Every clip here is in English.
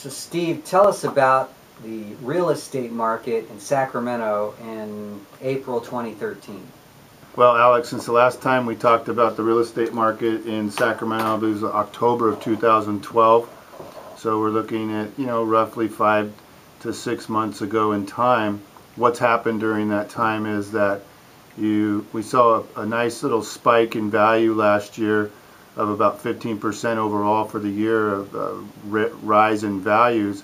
So Steve, tell us about the real estate market in Sacramento in April 2013. Well, Alex, since the last time we talked about the real estate market in Sacramento, it was October of 2012. So we're looking at, roughly 5 to 6 months ago in time. What's happened during that time is that we saw a nice little spike in value last year of about 15% overall for the year of rise in values,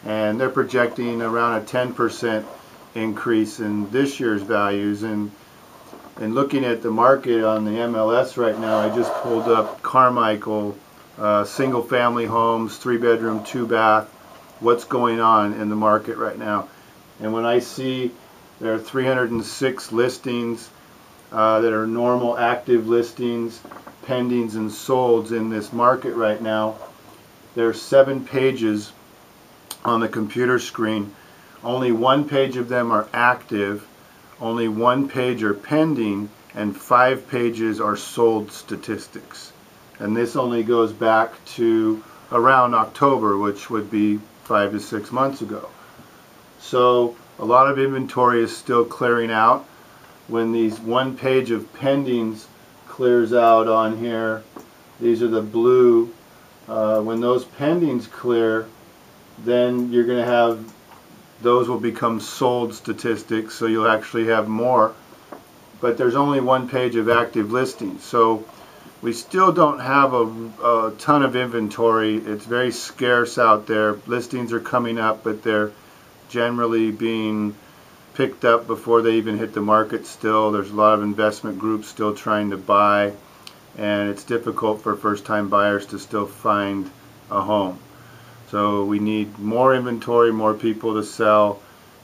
and they're projecting around a 10% increase in this year's values. And looking at the market on the MLS right now, I just pulled up Carmichael single family homes, 3-bedroom, 2-bath, what's going on in the market right now. And when I see there are 306 listings that are normal active listings, pendings and solds in this market right now, there are 7 pages on the computer screen. Only 1 page of them are active, only 1 page are pending, and 5 pages are sold statistics. And this only goes back to around October, which would be 5 to 6 months ago. So a lot of inventory is still clearing out. When these 1 page of pendings clears out on here, these are the blue, when those pendings clear, then you're going to have, those will become sold statistics, so you'll actually have more. But there's only 1 page of active listings, so we still don't have a ton of inventory. It's very scarce out there. Listings are coming up, but they're generally being picked up before they even hit the market still. There's a lot of investment groups still trying to buy, and it's difficult for first-time buyers to still find a home. So we need more inventory, more people to sell,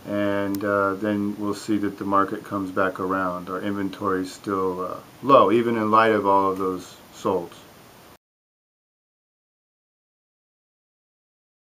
and then we'll see that the market comes back around. Our inventory is still low, even in light of all of those solds.